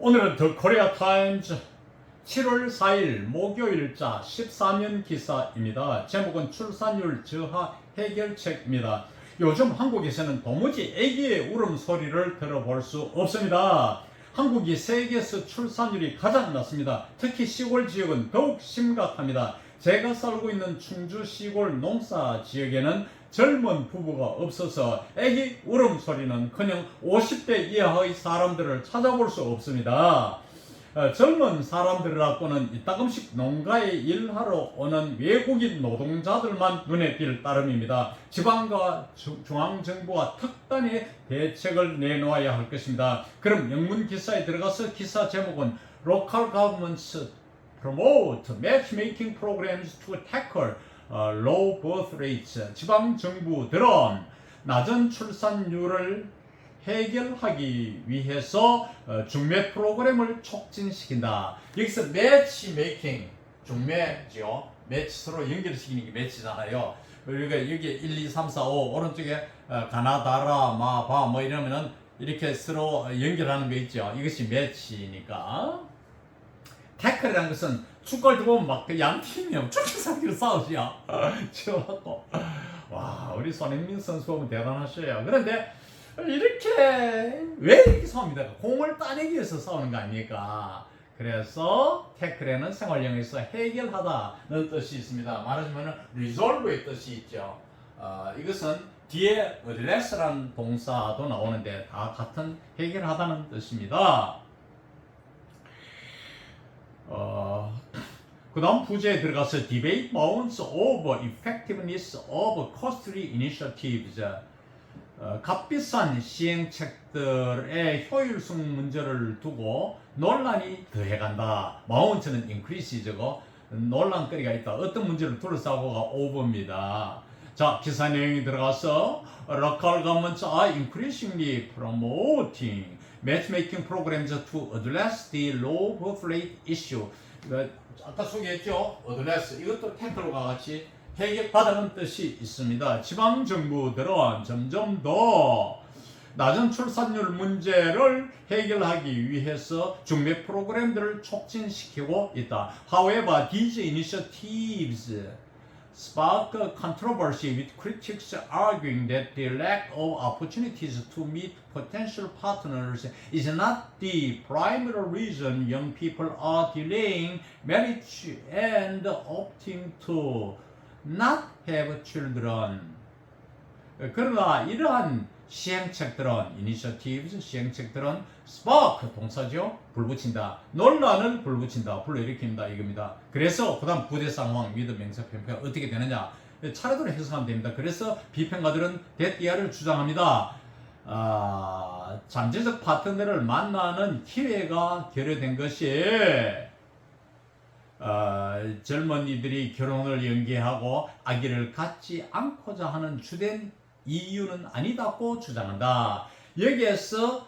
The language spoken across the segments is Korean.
오늘은 더 코리아 타임즈 7월 4일 목요일자 14면 기사입니다. 제목은 출산율 저하 해결책입니다. 요즘 한국에서는 도무지 아기의 울음소리를 들어볼 수 없습니다. 한국이 세계에서 출산율이 가장 낮습니다. 특히 시골 지역은 더욱 심각합니다. 제가 살고 있는 충주 시골 농사 지역에는 젊은 부부가 없어서 아기 울음소리는커녕 50대 이하의 사람들을 찾아볼 수 없습니다. 젊은 사람들이라고는 이따금씩 농가에 일하러 오는 외국인 노동자들만 눈에 띌 따름입니다. 지방과 중앙정부가 특단의 대책을 내놓아야 할 것입니다. 그럼 영문 기사에 들어가서 기사 제목은 Local Governments Promote Matchmaking Programs to Tackle Low Birth Rates. 지방정부들은 낮은 출산율을 해결하기 위해서 중매 프로그램을 촉진시킨다. 여기서 매치메이킹, 중매죠. 매치 서로 연결시키는 게 매치잖아요. 그러니까 여기 1, 2, 3, 4, 5 오른쪽에 가나다라, 마바 뭐 이러면은 이렇게 서로 연결하는 거 있죠. 이것이 매치니까. 태클이라는 것은 축구를 보면 막 그 양 팀이 축구사기로 싸우죠. 저하고 와 우리 손흥민 선수 보면 대단하셔요. 그런데 이렇게 왜 이렇게 싸웁니다? 공을 따내기 위해서 싸우는 거 아닙니까? 그래서 태클에는 생활용에서 해결하다는 뜻이 있습니다. 말하자면 resolve의 뜻이 있죠. 이것은 뒤에 address라는 동사도 나오는데 다 같은 해결하다는 뜻입니다. 그 다음 부제에 들어가서 debate mounts over effectiveness of costly initiatives. 값비싼 시행책들의 효율성 문제를 두고 논란이 더해간다. mount는 increase죠. 논란거리가 있다. 어떤 문제를 둘러싸고가 over입니다. 자, 기사 내용이 들어가서 local governments are increasingly promoting matchmaking programs to address the low birth rate issue. 아까 소개했죠? address. 이것도 태클과 같이 해결하다는 뜻이 있습니다. 지방정부들은 점점 더 낮은 출산율 문제를 해결하기 위해서 중매 프로그램들을 촉진시키고 있다. However, these initiatives spark controversy with critics arguing that the lack of opportunities to meet potential partners is not the primary reason young people are delaying marriage and opting to not have children. 그러나 이러한 시행책들은 initiatives 시행책들은 spark 동사죠. 불붙인다. 논란을 불붙인다. 불러일으킨다 이겁니다. 그래서 그다음 부대 상황 with 명사 편편 어떻게 되느냐 차례대로 해석하면 됩니다. 그래서 비평가들은 대띠아를 주장합니다. 잠재적 파트너를 만나는 기회가 결여된 것이 젊은이들이 결혼을 연기하고 아기를 갖지 않고자 하는 주된 이유는 아니다고 주장한다. 여기에서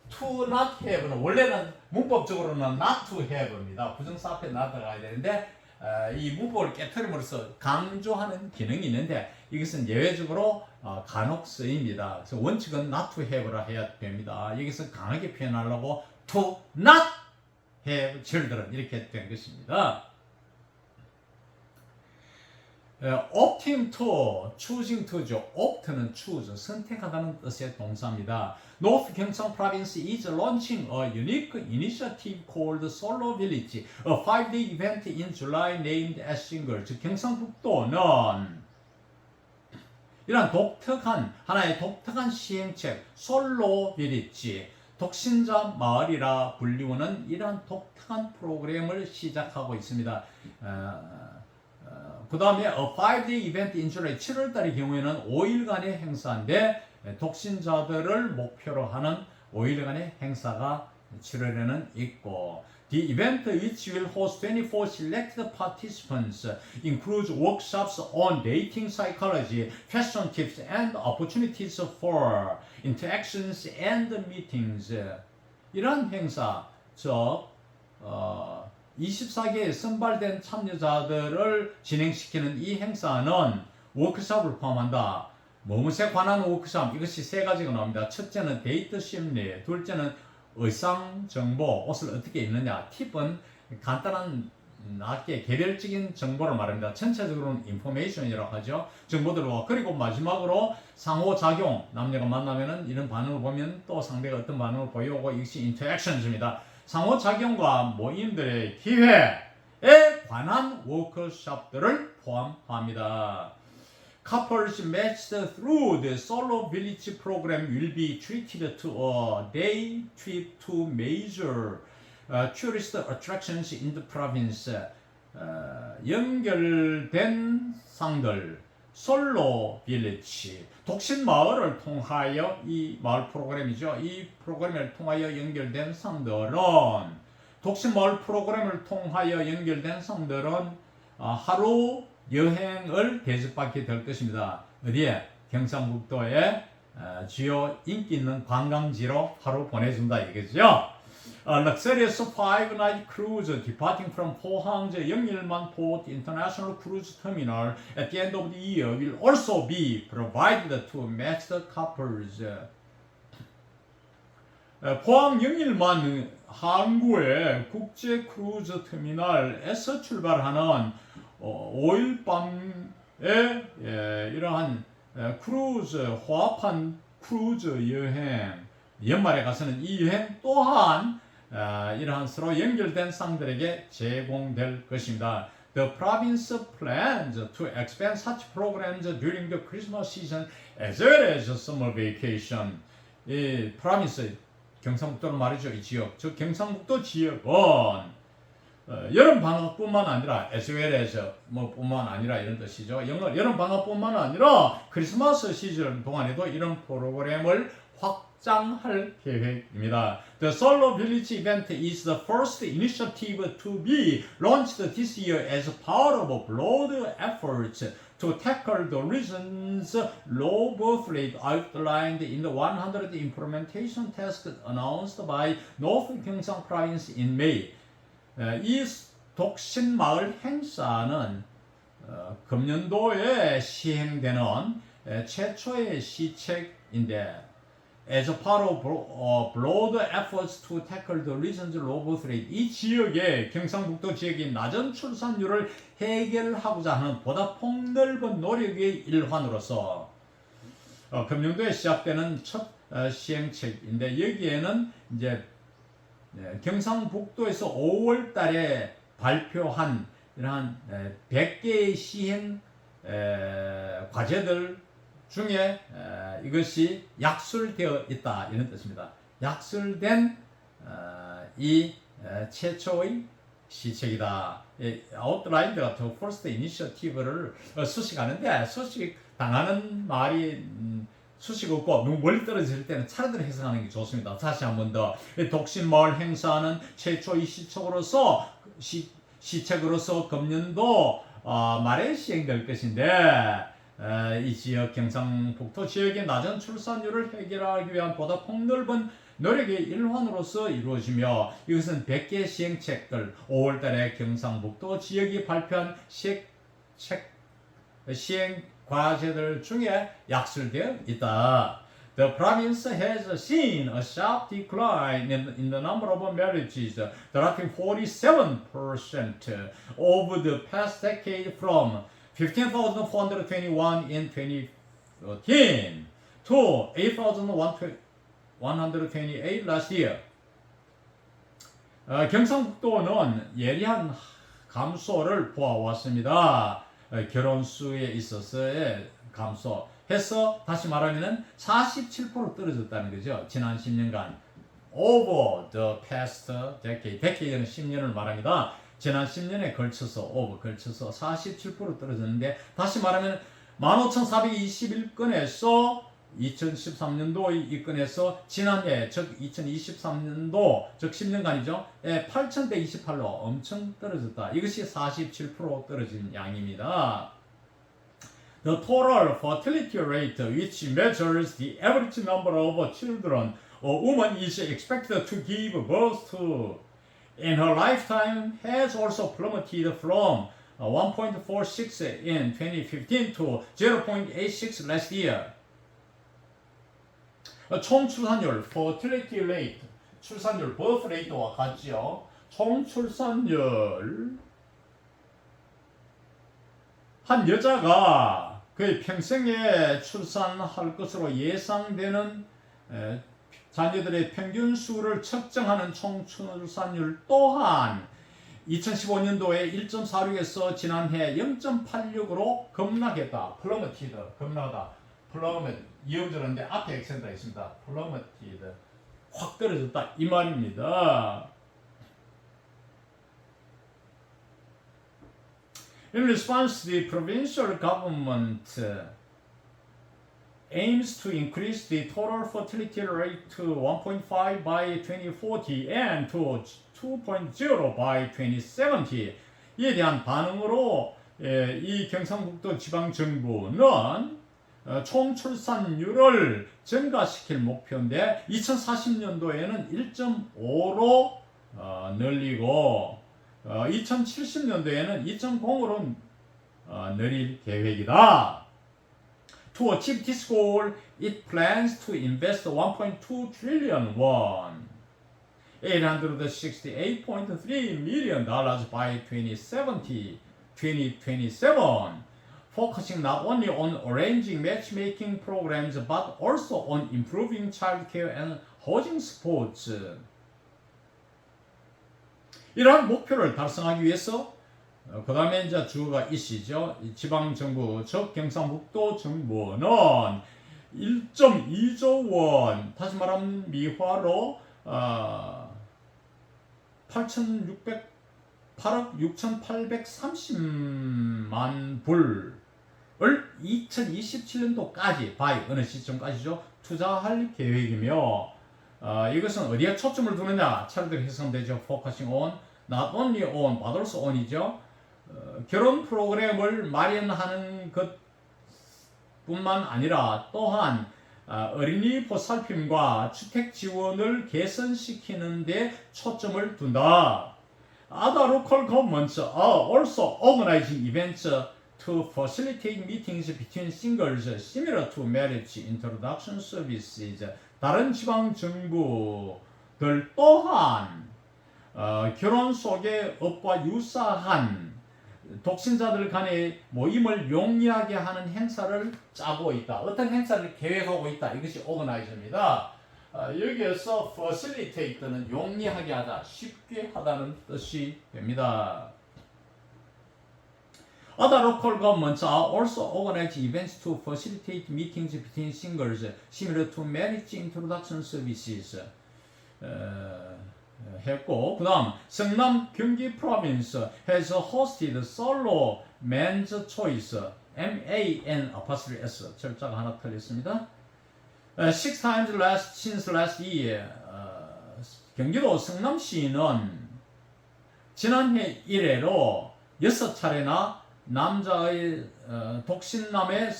to not have는 원래는 문법적으로는 not to have입니다. 부정사 앞에 나타나야 되는데 이 문법을 깨트림으로써 강조하는 기능이 있는데 이것은 예외적으로 간혹 쓰입니다. 그래서 원칙은 not to have라 해야 됩니다. 여기서 강하게 표현하려고 to not have children 이렇게 된 것입니다. opting to, choosing to죠. opt는 choose, 선택하다는 뜻의 동사입니다. North Gyeongsang Province is launching a unique initiative called Solo Village, a 5-day event in July named as single. 즉 경상북도는 이런 하나의 독특한 시행책, 솔로 빌리지, 독신자 마을이라 불리우는 이러한 독특한 프로그램을 시작하고 있습니다. 그 다음에 a 5-day event in July 7월달의 경우에는 5일간의 행사인데 독신자들을 목표로 하는 5일간의 행사가 7월에는 있고 The event which will host 24 selected participants includes workshops on dating psychology, fashion tips and opportunities for interactions and meetings. 이런 행사, 즉 24개의 선발된 참여자들을 진행시키는 이 행사는 워크숍을 포함한다. 무엇에 관한 워크숍? 이것이 세 가지가 나옵니다. 첫째는 데이트 심리, 둘째는 의상 정보, 옷을 어떻게 입느냐. 팁은 간단한 낮게 개별적인 정보를 말합니다. 전체적으로는 인포메이션이라고 하죠. 정보들로. 그리고 마지막으로 상호작용. 남녀가 만나면은 이런 반응을 보면 또 상대가 어떤 반응을 보여오고 이것이 인터랙션입니다. 상호작용과 모임들의 기회에 관한 워크숍들을 포함합니다. Couples matched through the Solo Village program will be treated to a day trip to major tourist attractions in the province. 연결된 상들, 솔로 빌리지, 독신 마을을 통하여 이 마을 프로그램이죠. 이 프로그램을 통하여 연결된 상들은 독신 마을 프로그램을 통하여 연결된 상들은 하루 여행을 대접받게 될 것입니다. 어디에? 경상북도의 주요 인기 있는 관광지로 하루 보내준다 이거죠. Luxurious 5-night cruise departing from 포항제 영일만 포트 International Cruise Terminal at the end of the year will also be provided to matched couples. 포항 영일만 항구의 국제 크루즈 터미널에서 출발하는 5일 밤의 이러한 크루즈, 호합한 크루즈 여행, 연말에 가서는 이 여행 또한 이러한 서로 연결된 상들에게 제공될 것입니다. The province plans to expand such programs during the Christmas season as well as summer vacation. 이 province, 경상북도는 말이죠. 이 지역, 즉 경상북도 지역은 여름 방학뿐만 아니라 as well as 뿐만 아니라 이런 뜻이죠. 여름 방학뿐만 아니라 크리스마스 시즌 동안에도 이런 프로그램을 확장할 계획입니다. The Solo Village event is the first initiative to be launched this year as part of a broad effort to tackle the reasons low birth rate outlined in the 100 implementation task announced by North Gyeongsang Province in May. 이 독신마을 행사는 금년도에 시행되는 최초의 시책인데 as a part of broad efforts to tackle the reasons low birth rate, 이 지역의 경상북도 지역의 낮은 출산율을 해결하고자 하는 보다 폭넓은 노력의 일환으로서 금년도에 시작되는 첫 시행책인데 여기에는 이제 경상북도에서 5월 달에 발표한 이러한 100개의 시행 과제들 중에 이것이 약술되어 있다 이런 뜻입니다. 약술된 이 최초의 시책이다. 아웃라인드가 더 퍼스트 이니셔티브를 수식하는데 수식 당하는 말이 수식 없고 너무 멀리 떨어질 때는 차례대로 해석하는 게 좋습니다. 다시 한 번 더 독신마을 행사는 최초의 시책으로서 금년도 말에 시행될 것인데 이 지역 경상북도 지역의 낮은 출산율을 해결하기 위한 보다 폭넓은 노력의 일환으로서 이루어지며 이것은 100개 시행책들 5월달에 경상북도 지역이 발표한 시행 과제들 중에 약술되어 있다. The province has seen a sharp decline in the number of marriages, dropping 47% over the past decade from 15,421 in 2013 to 8,128 last year. 경상북도는 예리한 감소를 보아왔습니다. 결혼 수에 있어서의 감소해서 다시 말하면은 47% 떨어졌다는 거죠. 지난 10년간 over the past decade, decade는 10년을 말합니다. 지난 10년에 걸쳐서 걸쳐서 47% 떨어졌는데 다시 말하면 15,421건에서 2013년도의 입건에서 지난해 즉 2023년도 즉 10년간이죠. 8,128로 엄청 떨어졌다. 이것이 47% 떨어진 양입니다. The total fertility rate, which measures the average number of children a woman is expected to give birth to in her lifetime, has also plummeted from 1.46 in 2015 to 0.86 last year. 총 출산율, fertility rate, 출산율 birth rate와 같지요. 총 출산율 한 여자가 거의 평생에 출산할 것으로 예상되는 자녀들의 평균 수를 측정하는 총 출산율 또한 2015년도에 1.46에서 지난해 0.86으로 급락했다. plummeted, 급락하다. plummet, 이어들었는데 앞에 액센트가 있습니다. plummeted, 확 떨어졌다 이 말입니다. In response, the provincial government aims to increase the total fertility rate to 1.5 by 2040 and to 2.0 by 2070. 이에 대한 반응으로 이 경상북도 지방정부는 총 출산율을 증가시킬 목표인데 2040년도에는 1.5로 늘리고 2070년도에는 2.0으로 늘릴 계획이다. To achieve this goal, it plans to invest 1.2 trillion won, $868.3 million by 2027, focusing not only on arranging matchmaking programs but also on improving childcare and housing supports. 이러한 목표를 달성하기 위해서 그 다음에 이제 주어가 이시죠. 지방정부, 즉 경상북도 정부는 1.2조 원, 다시 말하면 미화로 8억 6,830만 불을 2027년도까지 by 어느 시점까지죠? 투자할 계획이며 이것은 어디에 초점을 두느냐? 차례대로 해석되죠. Focusing on, not only on, but also on이죠. 결혼 프로그램을 마련하는 것뿐만 아니라 또한 어린이 보살핌과 주택 지원을 개선시키는 데 초점을 둔다. Other local governments are also organizing events to facilitate meetings between singles similar to marriage introduction services. 다른 지방 정부들 또한 결혼 소개업과 유사한 독신자들 간의 모임을 용이하게 하는 행사를 짜고 있다. 어떤 행사를 계획하고 있다. 이것이 organize입니다. 여기에서 facilitate는 용이하게 하다, 쉽게 하다는 뜻이 됩니다. Other local governments are also organizing events to facilitate meetings between singles similar to marriage introduction services. 했고, 그 다음 성남 경기 province has hosted solo men's choice MAN'(s) 철자가 하나 틀렸습니다. 6 times since last year. 경기도 성남시는 지난해 이래로 6차례나 남자의 독신남의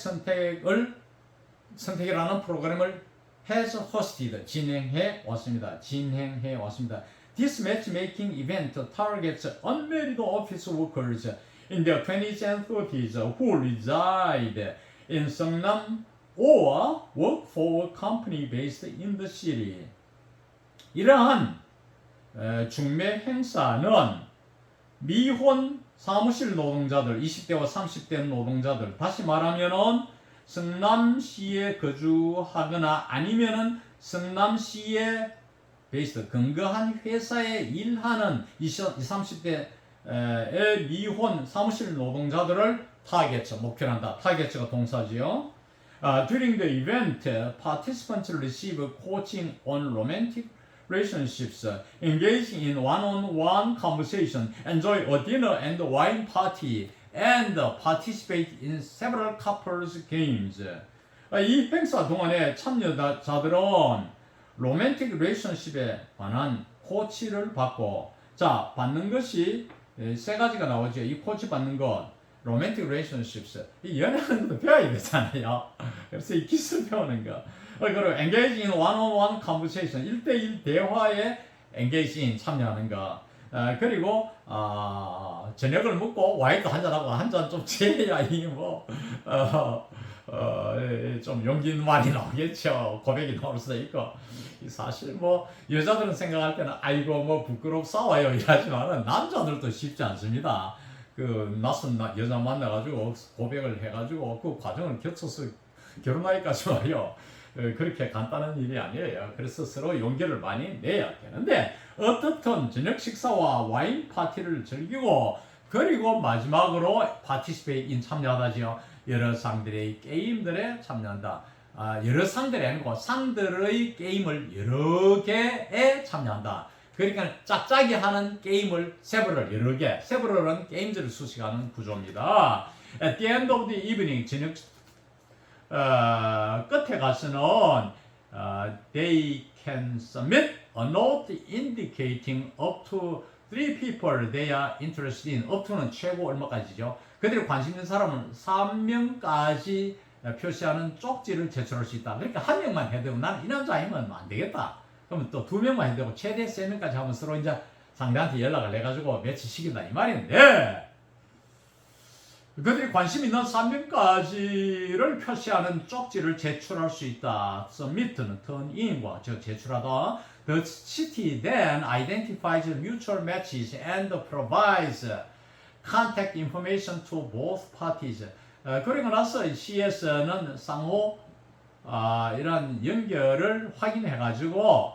선택이라는 프로그램을 has hosted, 진행해 왔습니다. This matchmaking event targets unmarried office workers in their 20s and 30s who reside in Seongnam or work for a company based in the city. 이러한 중매 행사는 미혼 사무실 노동자들, 20대와 30대 노동자들, 다시 말하면은 성남시에 거주하거나 아니면은 성남시에 베이스 근거한 회사에 일하는 20, 30대의 미혼 사무실 노동자들을 타겟, 목표로 한다. 타겟가 동사지요. During the event, participants receive coaching on romantic relationships, engage in one-on-one conversation, enjoy a dinner and wine party, and participate in several couples games. 이 행사 동안에 참여자들은 로맨틱 릴레이션십에 관한 코치를 받고, 자, 받는 것이 세 가지가 나오죠. 이 코치 받는 것, 로맨틱 릴레이션십스, 이 연애하는 것도 배워야 되잖아요. 그래서 이 기술 배우는 거. 그리고 engage in one-on-one conversation, 1대1 대화에 engage in, 참여하는 거. 그리고 저녁을 먹고 와인도 한잔하고, 한잔 좀 취해야 이 뭐 좀 용기 많이 나오겠죠. 고백이 나올 수도 있고. 사실 뭐 여자들은 생각할 때는 아이고 뭐 부끄럽 싸워요 이러지만은 남자들도 쉽지 않습니다. 그 낯선 여자 만나가지고 고백을 해가지고 그 과정을 거쳐서 결혼하기까지 와요. 그렇게 간단한 일이 아니에요. 그래서 서로 용기를 많이 내야 되는데 어떻든 저녁 식사와 와인 파티를 즐기고 그리고 마지막으로 파티시페이트인 참여하다지요. 여러 상들의 게임들에 참여한다. 여러 상들이 아니고 상들의 게임을 여러 개에 참여한다. 그러니까 짝짝이 하는 게임을 세브럴 여러 개, 세브럴은 게임들을 수식하는 구조입니다. At the end of the evening, 저녁 끝에 가서는 they can submit a note indicating up to 3 people they are interested in. up to는 최고 얼마까지죠. 그들이 관심 있는 사람은 3명까지 표시하는 쪽지를 제출할 수 있다. 그러니까 한 명만 해도 나는 이 남자 아니면 안 되겠다. 그러면 또 2명만 해도 되고 최대 3명까지 하면 서로 이제 상대한테 연락을 해가지고 며칠 시킨다 이 말인데 그들이 관심 있는 3명까지를 표시하는 쪽지를 제출할 수 있다. submit는 turn in과 즉 제출하다. The city then identifies mutual matches and provides contact information to both parties. 그리고 나서 시에서는 상호 이런 연결을 확인해가지고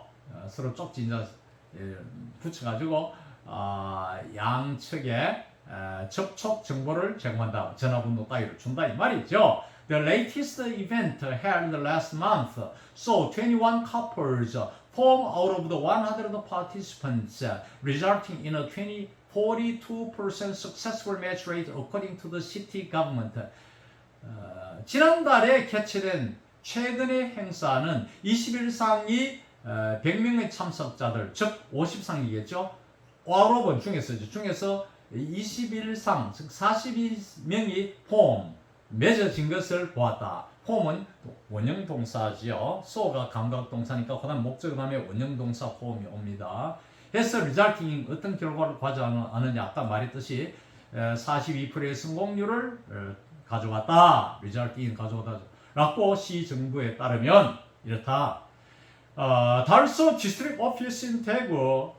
서로 쪽지 이제 붙여가지고 양측에 접촉 정보를 제공한다. 전화번호 따위를 준다 이 말이죠. The latest event held last month saw 21 couples form out of the 100 participants, resulting in a 42% successful match rate according to the city government. 지난달에 개최된 최근의 행사는 21상이 100명의 참석자들, 즉 50상이겠죠. 와로번 중에서 21상, 즉 42명이 폼, 맺어진 것을 보았다. 폼은 원형동사지요. so가 감각동사니까 그 다음 목적어 다음에 원형동사 폼이 옵니다. 해서 resulting 어떤 결과를 가져가느냐 아까 말했듯이 42%의 성공률을 가져갔다. resulting 가져갔다. 라고 시 정부에 따르면 이렇다. 달서 디스트릭트 오피스 in 대구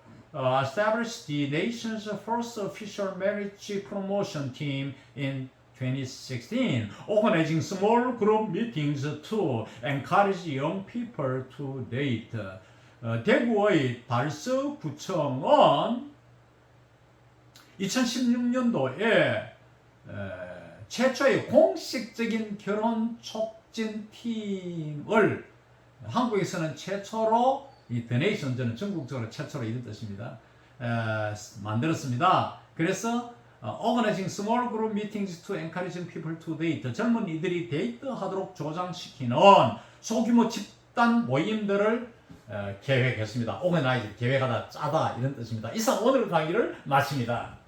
established the nation's first official marriage promotion team in 2016, organizing small group meetings to encourage young people to date. 대구의 달서구청은 2016년도에 최초의 공식적인 결혼 촉진 팀을 한국에서는 최초로 이 The Nation, 저는 전국적으로 최초로 이런 뜻입니다. 만들었습니다. 그래서 organizing small group meetings to encourage people to date. 젊은이들이 데이트하도록 조장시키는 소규모 집단 모임들을 계획했습니다. organize, 계획하다, 짜다 이런 뜻입니다. 이상 오늘 강의를 마칩니다.